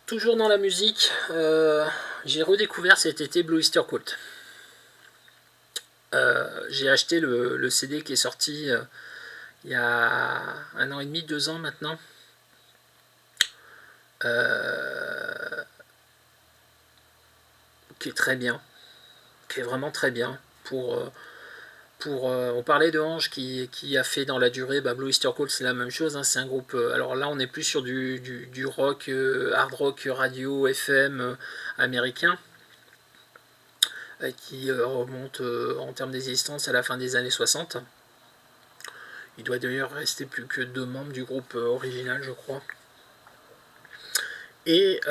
Toujours dans la musique, j'ai redécouvert cet été Blue Oyster Cult. J'ai acheté le CD qui est sorti il y a 1 an et demi, 2 ans maintenant. euh, qui est très bien, qui est vraiment très bien. On parlait de Ange qui a fait dans la durée, Blue Oyster Cult c'est la même chose, hein, c'est un groupe, alors là on est plus sur du rock, hard rock radio FM américain, qui remonte en termes d'existence à la fin des années 60. Il doit d'ailleurs rester plus que 2 membres du groupe original, je crois. Et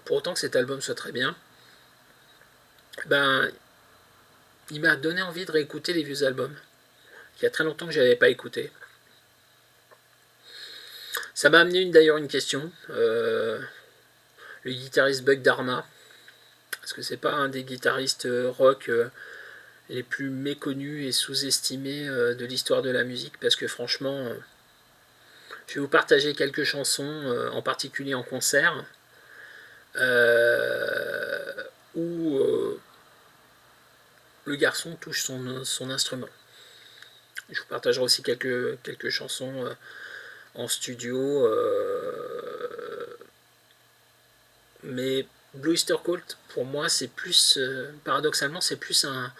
pour autant que cet album soit très bien, ben, il m'a donné envie de réécouter les vieux albums. Il y a très longtemps que je n'avais pas écouté. Ça m'a amené d'ailleurs une question. Le guitariste Buck Dharma, parce que c'est pas un des guitaristes rock les plus méconnus et sous-estimés de l'histoire de la musique, parce que franchement, je vais vous partager quelques chansons, en particulier en concert, où le garçon touche son instrument. Je vous partagerai aussi quelques chansons en studio, mais Blue Oyster Cult, pour moi, c'est plus, paradoxalement, c'est plus un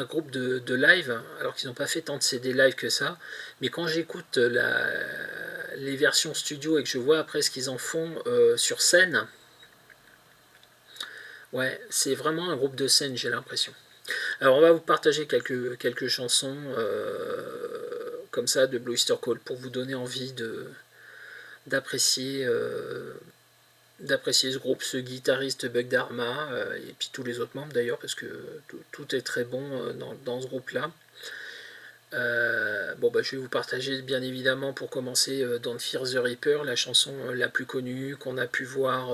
groupe de live, alors qu'ils n'ont pas fait tant de CD live que ça, mais quand j'écoute les versions studio et que je vois après ce qu'ils en font sur scène, ouais, c'est vraiment un groupe de scène, j'ai l'impression. Alors on va vous partager quelques chansons comme ça de Blue Oyster Cult pour vous donner envie d'apprécier d'apprécier ce groupe, ce guitariste Buck Dharma, et puis tous les autres membres d'ailleurs, parce que tout est très bon dans ce groupe-là. Je vais vous partager bien évidemment pour commencer Don't Fear the Reaper, la chanson la plus connue qu'on a pu voir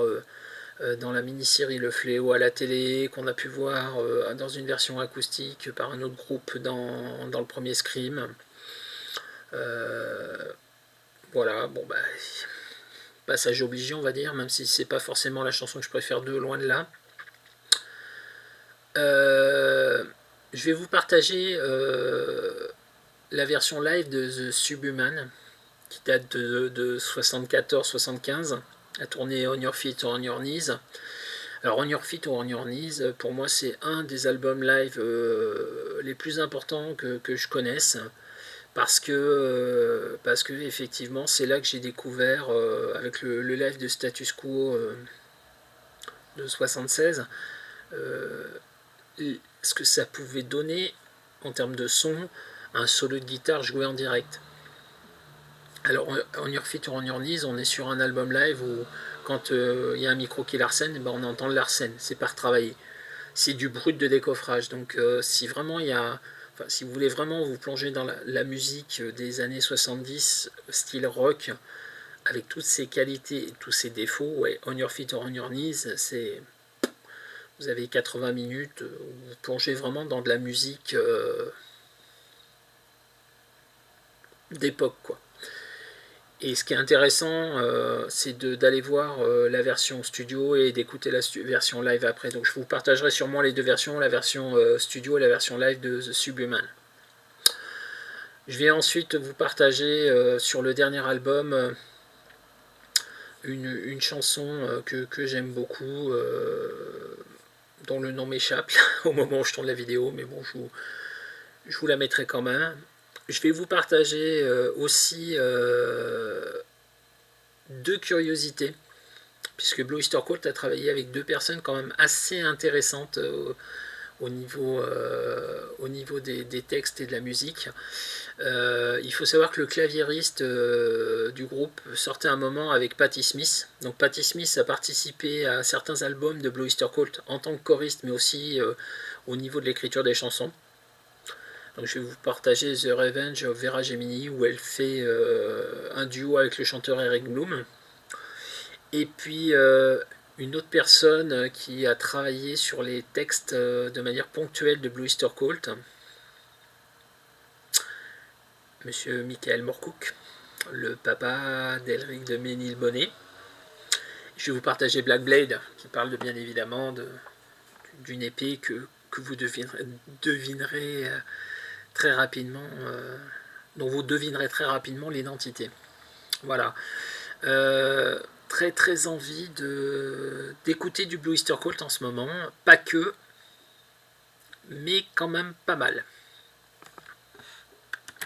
dans la mini-série Le Fléau à la télé, qu'on a pu voir dans une version acoustique par un autre groupe dans le premier Scream. Voilà, passage obligé on va dire, même si c'est pas forcément la chanson que je préfère de loin de là. Je vais vous partager la version live de The Subhuman, qui date de 74-75, a tourné On Your Feet or On Your Knees. Alors On Your Feet or On Your Knees, pour moi c'est un des albums live les plus importants que je connaisse, parce que effectivement c'est là que j'ai découvert avec le live de Status Quo de 76 ce que ça pouvait donner en termes de son, un solo de guitare joué en direct. Alors On Your Feet or On Your Knees, on est sur un album live où quand il y a un micro qui l'arsène, on entend l'arsène, c'est pas retravaillé. C'est du brut de décoffrage. Donc si vraiment il y a, si vous voulez vraiment vous plonger dans la musique des années 70, style rock, avec toutes ses qualités et tous ses défauts, ouais, On Your Feet or On Your Knees, c'est, vous avez 80 minutes où vous plongez vraiment dans de la musique d'époque, quoi. Et ce qui est intéressant, c'est d'aller voir la version studio et d'écouter la version live après. Donc je vous partagerai sûrement les deux versions, la version studio et la version live de The Subhuman. Je vais ensuite vous partager sur le dernier album une chanson que j'aime beaucoup, dont le nom m'échappe au moment où je tourne la vidéo, mais bon, je vous la mettrai quand même. Je vais vous partager aussi deux curiosités, puisque Blue Oyster Cult a travaillé avec deux personnes quand même assez intéressantes au niveau des textes et de la musique. Il faut savoir que le claviériste du groupe sortait un moment avec Patti Smith. Donc Patti Smith a participé à certains albums de Blue Oyster Cult en tant que choriste, mais aussi au niveau de l'écriture des chansons. Donc je vais vous partager The Revenge of Vera Gemini, où elle fait un duo avec le chanteur Eric Bloom. Et puis une autre personne qui a travaillé sur les textes de manière ponctuelle de Blue Oyster Cult, Monsieur Michael Moorcock, le papa d'Elric de Ménilbonnet. Je vais vous partager Black Blade, qui parle de, bien évidemment d'une épée que vous devinerez très rapidement, dont vous devinerez très rapidement l'identité. Voilà. Très très envie d'écouter du Blue Easter Cult en ce moment, pas que, mais quand même pas mal.